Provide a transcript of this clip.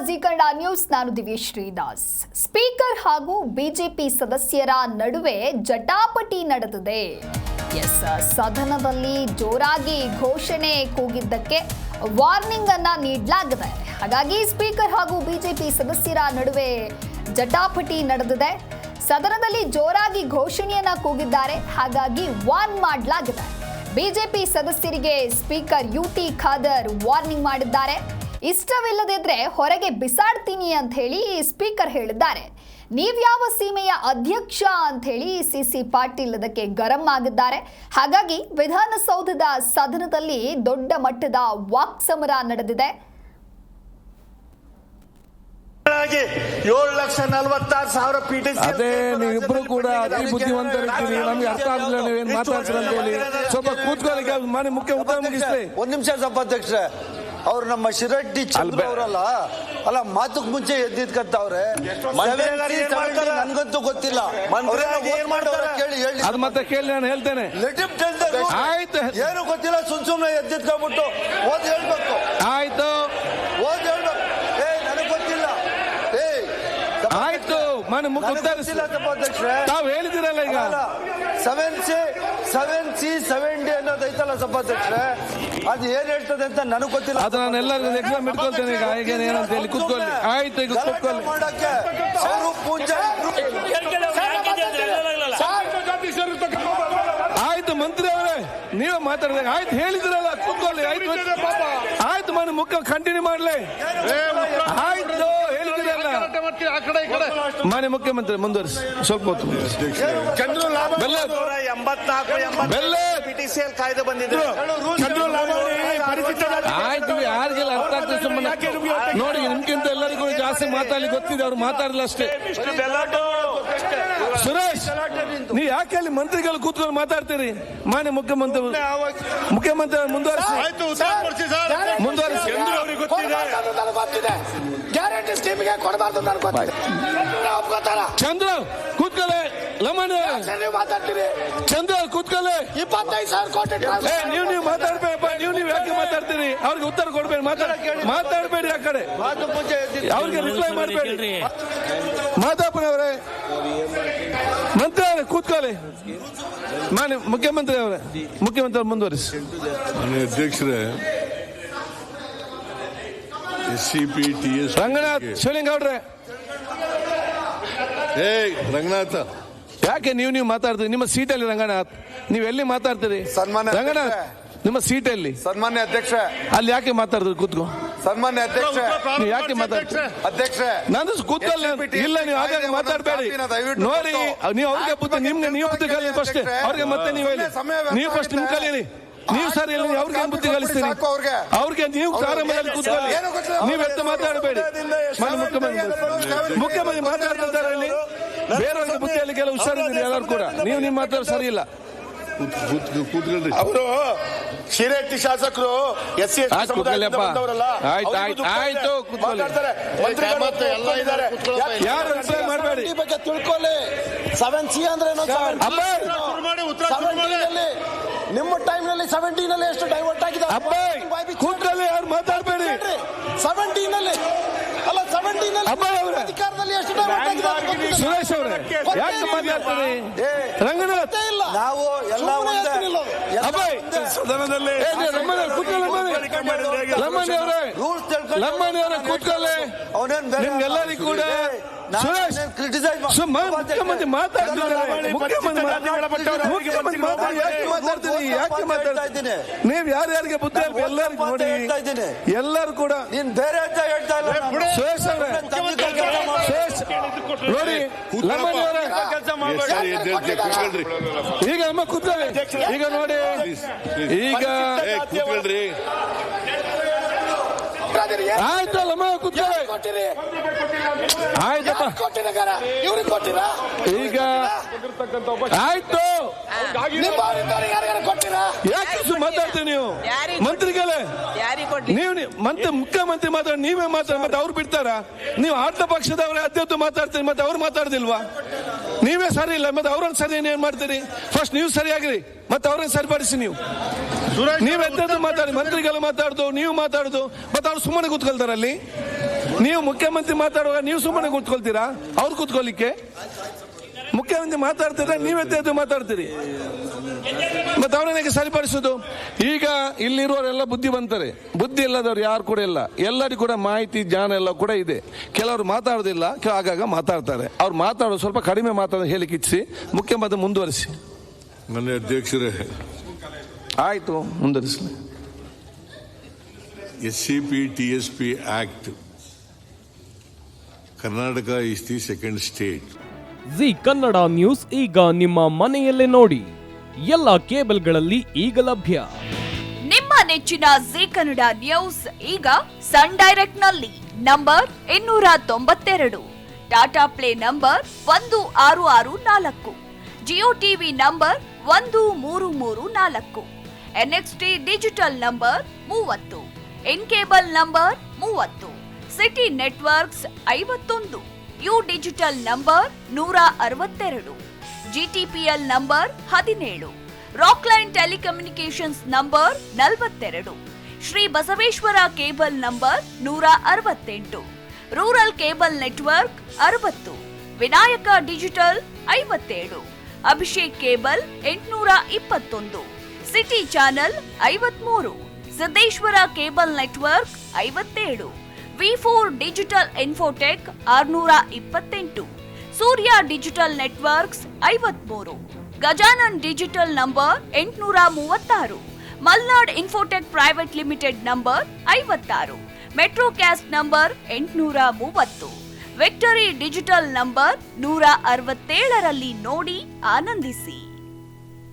G Kannada news. ನಾನು Divyesh ಶ್ರೀದಾಸ್. Speaker ಹಾಗೂ BJP ಸದಸ್ಯರ ನಡುವೆ ಜಟಾಪಟಿ ನಡೆದಿದೆ. ಸದನದಲ್ಲಿ ಜೋರಾಗಿ ಘೋಷಣೆ ಕೂಗಿದ್ದಕ್ಕೆ ವಾರ್ನಿಂಗ್ ಅನ್ನ ನೀಡಲಾಗಿದೆ. ಹಾಗಾಗಿ ಸ್ಪೀಕರ್ ಹಾಗೂ ಬಿಜೆಪಿ ಸದಸ್ಯರ ನಡುವೆ ಜಟಾಪಟಿ ನಡೆದಿದೆ. ಸದನದಲ್ಲಿ ಜೋರಾಗಿ ಘೋಷಣೆಯನ್ನ ಕೂಗಿದ್ದಾರೆ. ಹಾಗಾಗಿ ವಾರ್ನ್ ಮಾಡಲಾಗಿದೆ. ಬಿಜೆಪಿ ಸದಸ್ಯರಿಗೆ ಸ್ಪೀಕರ್ ಯುಟಿ ಖಾದರ್ ವಾರ್ನಿಂಗ್ ಮಾಡಿದ್ದಾರೆ. ಇಷ್ಟವಿಲ್ಲದಿದ್ರೆ ಹೊರಗೆ ಬಿಸಾಡ್ತೀನಿ ಅಂತ ಹೇಳಿ ಸ್ಪೀಕರ್ ಹೇಳಿದ್ದಾರೆ. ನೀವ್ಯಾವ ಸೀಮೆಯ ಅಧ್ಯಕ್ಷ ಅಂತ ಹೇಳಿ ಸಿಸಿ ಪಾಟೀಲ್ ಅದಕ್ಕೆ ಗರಂ ಆಗಿದ್ದಾರೆ. ಹಾಗಾಗಿ ವಿಧಾನಸೌಧದ ಸದನದಲ್ಲಿ ದೊಡ್ಡ ಮಟ್ಟದ ವಾಕ್ಸಮರ ನಡೆದಿದೆ. 7,46,000 PTC. ಅದೇ ನೀವಿಬ್ರು ಕೂಡ ಅತಿ ಬುದ್ಧಿವಂತರಿದ್ದೀರಿ. ನಮ್ಗೆ ಅರ್ಥ ಆಗಲಿಲ್ಲ ನೀವೇನ್ ಮಾತಾಡ್ತೀರ ಅಂತ ಹೇಳಿ. ಸ್ವಲ್ಪ ಕೂತ್ಕೊಳ್ಳಿ, ಮನೆ ಮುಖ್ಯ ಉತ್ತರ ಮುಗಿಸ್ಲಿ. ಒಂದ್ ನಿಮಿಷ ಸಭಾಧ್ಯಕ್ಷರೇ, ಅವ್ರು ನಮ್ಮ ಶಿರಟ್ಟಿ ಚಂದ್ರ ಅವರಲ್ಲ, ಅಲ್ಲ ಮಾತಕ್ ಮುಂಚೆ ಎದ್ದಿದ್ಕಂತವ್ರೆ. ನನ್ಗಂತೂ ಗೊತ್ತಿಲ್ಲ ಅದು ಮತ್ತೆ ಕೇಳಿ ನಾನು ಹೇಳ್ತೇನೆ. ಆಯ್ತು, ಏನು ಗೊತ್ತಿಲ್ಲ, ಸುಮ್ನೆ ಎದ್ದಿದ್ಕೊಂಡ್ಬಿಟ್ಟು ಓದ್ ಹೇಳ್ಬೇಕು. ಆಯ್ತು ಓದ್ ಹೇಳ್ಬೇಕು. ನನಗ್ ಗೊತ್ತಿಲ್ಲ. ಆಯ್ತು, ಮನೆ ಮುಖ್ಯ ಉತ್ತರಿಸಿಲ್ಲ. ತಾವು ಹೇಳಿದಿರಲ್ಲ ಈಗ 7C 7D ಅನ್ನೋದೈತಲ್ಲ ಸಭಾಧ್ಯಕ್ಷರೇ, ಅದು ಏನ್ ಹೇಳ್ತದೆ ಅಂತ ನನಗೆ ಗೊತ್ತಿಲ್ಲ. ಅದು ನಾನು ಎಲ್ಲರಿಗೂ ಎಕ್ಸಾಮ್ ಇಟ್ಕೊಳ್ತೇನೆ ಈಗ. ಈಗ ಏನಂತ ಹೇಳಿ ಕೂತ್ಕೊಳ್ಳಿ. ಆಯ್ತು, ಈಗ ಕೂತ್ಕೊಳ್ಳಿ. ಮಾಡಕ್ಕೆ ಅವರು ಪೂಜೆ. ಆಯ್ತು ಮಂತ್ರಿ ಅವರೇ, ನೀವೇ ಮಾತಾಡಿದಾಗ ಆಯ್ತು ಹೇಳಿದ್ರಲ್ಲ, ಕೂತ್ಕೊಳ್ಳಿ. ಆಯ್ತು ಆಯ್ತು, ಮನೆ ಮುಖ್ಯ ಕಂಟಿನ್ಯೂ ಮಾಡ್ಲಿ. ಆಯ್ತು ಹೇಳಿದ್ರಲ್ಲ. ಮಾನ್ಯ ಮುಖ್ಯಮಂತ್ರಿ ಮುಂದುವರಿಸಿ, ಸ್ವಲ್ಪ ಹೊತ್ತು. PTCL ಕಾಯ್ದೆ ಬಂದಿದೆ. ಆಯ್ತು, ಯಾರಿಗೆಲ್ಲ ಅರ್ಥ ಆಗ್ತದೆ ಸುಮ್ಮನೆ ನೋಡಿ. ನಿಮ್ಗಿಂತ ಎಲ್ಲರಿಗೂ ಜಾಸ್ತಿ ಮಾತಾಡ್ಲಿಕ್ಕೆ ಗೊತ್ತಿದೆ, ಅವ್ರು ಮಾತಾಡಲ್ಲ ಅಷ್ಟೇ. ಸುರೇಶ್, ನೀ ಯಾಕೆ ಅಲ್ಲಿ ಮಂತ್ರಿಗಳು ಕೂತ್ಕೊಂಡು ಮಾತಾಡ್ತೀರಿ? ಮಾನ್ಯ ಮುಖ್ಯಮಂತ್ರಿ ಮುಂದುವರಿಸಿ. ಗ್ಯಾರಂಟಿ ಸ್ಕೀಮ್ಗೆ ಕೊಡಬಾರ್ದು ನನಗೆ ಗೊತ್ತಿದೆ. ಚಂದ್ರ ಕೂತ್ಕೊಳ್ಳೆ. ಲಮಣಿ ಮಾತಾಡ್ತೀರಿ. ಚಂದ್ರ ಕೂತ್ಕೊಳ್ಳೆ. 25,000 ಕೋಟಿ. ನೀವು ಮಾತಾಡ್ಬೇಕಪ್ಪ. ನೀವು ಯಾಕೆ ಮಾತಾಡ್ತೀರಿ? ಅವ್ರಿಗೆ ಉತ್ತರ ಕೊಡ್ಬೇಡಿ. ಮಾತಾಡಬೇಡಿ. ಆ ಕಡೆ ಅವ್ರಿಗೆ ರಿಪ್ಲೈ ಮಾಡಬೇಡಿ. ಮಾತಾಪನವರೇ, ಮಂತ್ರಿ ಅವರೇ ಕೂತ್ಕೊಳ್ಳಿ. ಮಾನ್ಯ ಮುಖ್ಯಮಂತ್ರಿ ಅವರೇ, ಮುಖ್ಯಮಂತ್ರಿ ಮುಂದುವರಿಸಿ. ಅಧ್ಯಕ್ಷರೇ, SCP TS ರಂಗನಾಥ್ ಶಿವಲಿಂಗೌಡ್ರೆ, ರಂಗನಾಥ, ಯಾಕೆ ನೀವು ಮಾತಾಡ್ತೀರಿ? ನಿಮ್ಮ ಸೀಟಲ್ಲಿ ರಂಗನಾಥ್, ನೀವು ಎಲ್ಲಿ ಮಾತಾಡ್ತೀರಿ? ಸನ್ಮಾನ್ಯ ರಂಗನಾಥ್, ನಿಮ್ಮ ಸೀಟಲ್ಲಿ. ಸನ್ಮಾನ್ಯ ಅಧ್ಯಕ್ಷ, ಅಲ್ಲಿ ಯಾಕೆ ಮಾತಾಡಿದ್ರಿ? ಕೂತ್ಕೋ. ಸನ್ಮಾನ್ಯ ಅಧ್ಯಕ್ಷ, ನೀವು ಯಾಕೆ ಮಾತಾಡ್ತೀರಿ? ಅಧ್ಯಕ್ಷ ನಾನು ಕೂತ್ಕೊಳ್ಳ. ಇಲ್ಲ, ನೀವು ಹಾಗಾಗಿ ಮಾತಾಡಬೇಡಿ. ನೋಡಿ, ನೀವು ಅವ್ರಿಗೆ ಬುದ್ಧಿ, ನಿಮ್ಗೆ ನೀವು ಬುದ್ಧಿ ಕಲಿ ಫಸ್ಟ್. ಅವ್ರಿಗೆ ಮತ್ತೆ ನೀವು ಹೇಳಿ. ನೀವು ಫಸ್ಟ್ ನಿಮ್ ಕಲೀರಿ. ನೀವು ಸರಿ ಇಲ್ಲ, ಅವ್ರಿಗೆ ಬುದ್ಧಿ ಕಲಿಸ್ತೀರಿ. ಅವ್ರಿಗೆ ನೀವು ಪ್ರಾರಂಭದಲ್ಲಿ ಕೂತ್ಕೊಳ್ಳಿ. ನೀವು ಎತ್ತ ಮಾತಾಡಬೇಡಿ. ಮುಖ್ಯಮಂತ್ರಿ ಮಾತಾಡ್ತಿದ್ದಾರೆ ಇಲ್ಲಿ. ಬೇರೆಯವ್ರಿಗೆ ಬುದ್ಧಿಯಲ್ಲಿ ಕೆಲವು ಹುಷಾರಿದ್ದೀರಿ ಎಲ್ಲರೂ ಕೂಡ. ನೀವು ನಿಮ್ಮ ಮಾತಾಡ ಸರಿ ಇಲ್ಲ. ಕೂತ್ಕೊಳ್ರಿ. ಅವರು ಶಿರಟ್ಟಿ ಶಾಸಕರು SC ಆಯ್ತು ಕೂತ್ಕೊಳ್ಳಿ. ಯಾರು ರಿಪ್ಲೈ ಮಾಡಬೇಡಿ. ಬಗ್ಗೆ ತಿಳ್ಕೊಳ್ಳಿ. 7C ಅಂದ್ರೆ ನಿಮ್ಮ ಟೈಮ್ ನಲ್ಲಿ 17 ನಲ್ಲಿ ಎಷ್ಟು ಡೈವರ್ಟ್ ಆಗಿದೆ? ಕೂತ್ಕೊಳ್ಳಿ. ಯಾರು ಮಾತಾಡಬೇಡಿ. 17 ನಲ್ಲಿ ಅಲ್ಲ, 17 ನಲ್ಲಿ ಅಧಿಕಾರದಲ್ಲಿ ಎಷ್ಟು ಡೈವರ್ಟ್ ಆಗಿದೆ? ಸುರೇಶ್ ಅವರೇ, ಯಾಕೆ ಮಾತಾಡ್ತೀರಿ? ರಂಗನಾಥ್, ನಾವು ಎಲ್ಲ ಸದನದಲ್ಲಿ ಲಮ್ಮಣಿ ಅವರೇ ಕೂತ್ಕೊಳ್ಳಿ. ನಿಮ್ಗೆಲ್ಲರಿಗೂ ಕೂಡ ಸುರೇಶ್ ಮುಖ್ಯಮಂತ್ರಿ ಮಾತಾಡ್ತಿದ್ದಾರೆ. ಮುಖ್ಯಮಂತ್ರಿ ಯಾಕೆ ಮಾತಾಡ್ತೀನಿ? ನೀವು ಯಾರ್ಯಾರಿಗೆ ಬುದ್ಧಿ ಎಲ್ಲರಿಗೂ ನೋಡಿ. ಎಲ್ಲರೂ ಕೂಡ ನೀನ್ ಬೇರೆ ಅಂತ ಹೇಳ್ತಾ ಇಲ್ಲ. ಸುರೇಶ್ ಅವರೇ, ಸುರೇಶ್ ನೋಡಿ, ಲಮ್ಮಣಿ ಅವರೇ ಈಗ ಅಮ್ಮ ಕೂತ್ಕೊಳ್ಳಿ. ಈಗ ನೋಡಿ, ಈಗ ಕೂತ್ಕೊಳ್ರಿ. ಆಯ್ತಲ್ಲಮ್ಮ ಕೂತ್ಕೊಳ್ಳಿ. ಆಯ್ತಪ್ಪ, ಈಗ ಆಯ್ತು. ಯಾಕೆ ಮಾತಾಡ್ತೀವಿ ನೀವು ಮಂತ್ರಿಗಳೇ? ನೀವು ಮುಖ್ಯಮಂತ್ರಿ ಮಾತಾಡಿ, ನೀವೇ ಮಾತಾಡಿ. ಮತ್ತೆ ಅವ್ರು ಬಿಡ್ತಾರ? ನೀವು ಆಟ ಪಕ್ಷದವರೇ ಅಧ್ಯಕ್ಷ ಮಾತಾಡ್ತೀರಿ, ಮತ್ತೆ ಅವ್ರು ಮಾತಾಡ್ದಿಲ್ವಾ? ನೀವೇ ಸರಿ ಇಲ್ಲ, ಮತ್ತೆ ಅವ್ರನ್ನ ಸರಿ ಏನ್ ಮಾಡ್ತೀರಿ? ಫಸ್ಟ್ ನೀವು ಸರಿಯಾಗ್ರಿ, ಮತ್ತೆ ಅವ್ರನ್ನ ಸರಿಪಡಿಸಿ. ನೀವು ಎದ್ದದ್ದು ಮಾತಾಡಿ, ಮಂತ್ರಿಗಳು ಮಾತಾಡುದು, ನೀವು ಮಾತಾಡುದು, ಮತ್ತೆ ಅವ್ರು ಸುಮ್ಮನೆ ಕೂತ್ಕೊಳ್ತಾರಲ್ಲಿ. ನೀವು ಮುಖ್ಯಮಂತ್ರಿ ಮಾತಾಡುವಾಗ ನೀವು ಸುಮ್ಮನೆ ಕೂತ್ಕೊಳ್ತೀರಾ? ಅವ್ರು ಕೂತ್ಕೊಳ್ಳಿಕ್ಕೆ ಮುಖ್ಯಮಂತ್ರಿ ಮಾತಾಡ್ತೀರಾ, ನೀವೆದ್ದು ಮಾತಾಡ್ತೀರಿ, ಮತ್ತೆ ಅವರನ್ನೇ ಸರಿಪಡಿಸೋದು? ಈಗ ಇಲ್ಲಿರುವವರೆಲ್ಲ ಬುದ್ಧಿವಂತರೆ, ಬುದ್ಧಿ ಇಲ್ಲದವ್ರು ಯಾರು ಕೂಡ ಇಲ್ಲ. ಎಲ್ಲರಿಗೂ ಕೂಡ ಮಾಹಿತಿ ಜ್ಞಾನ ಎಲ್ಲ ಕೂಡ ಇದೆ. ಕೆಲವರು ಮಾತಾಡೋದಿಲ್ಲ, ಆಗಾಗ ಮಾತಾಡ್ತಾರೆ. ಅವ್ರು ಮಾತಾಡೋದು ಸ್ವಲ್ಪ ಕಡಿಮೆ ಮಾತಾಡೋದು ಹೇಳಿಕ್ಕೆ ಇಚ್ಛಿಸಿ ಮುಖ್ಯಮಂತ್ರಿ ಮುಂದುವರಿಸಿ. ಮಾನ್ಯ ಅಧ್ಯಕ್ಷರೇ, ಆಯ್ತು, ಮುಂದುವರಿಸಲಿ. SCP TSP Act, Karnataka is the second state. G Kannada news ಈಗ ನಿಮ್ಮ ಮನೆಯಲ್ಲೇ ನೋಡಿ. ಎಲ್ಲ ಕೇಬಲ್ಗಳಲ್ಲಿ ಈಗ ಲಭ್ಯ. ನಿಮ್ಮ ನೆಚ್ಚಿನ ಜಿ ಕನ್ನಡ ನ್ಯೂಸ್ ಈಗ ಸನ್ ಡೈರೆಕ್ಟ್ ನಲ್ಲಿ number 292, Tata play number 1664, Jio TV number 1334, NXT digital number 30, in cable number 30, city networks 51, U digital number 162, GTPL number 17, Rockline telecommunications number 42, Shri Basaveshwara cable number 168, rural cable network 60, Vinayaka digital 57, Abhishek cable 821, city channel 53, Siddeshwara cable network 57, V4 digital Infotech 628, Surya digital networks 53, Gajanan digital number 836, Malnad Infotech private limited number 56, Metrocast number 830, Victory digital number 167ರಲ್ಲಿ ನೋಡಿ ಆನಂದಿಸಿ.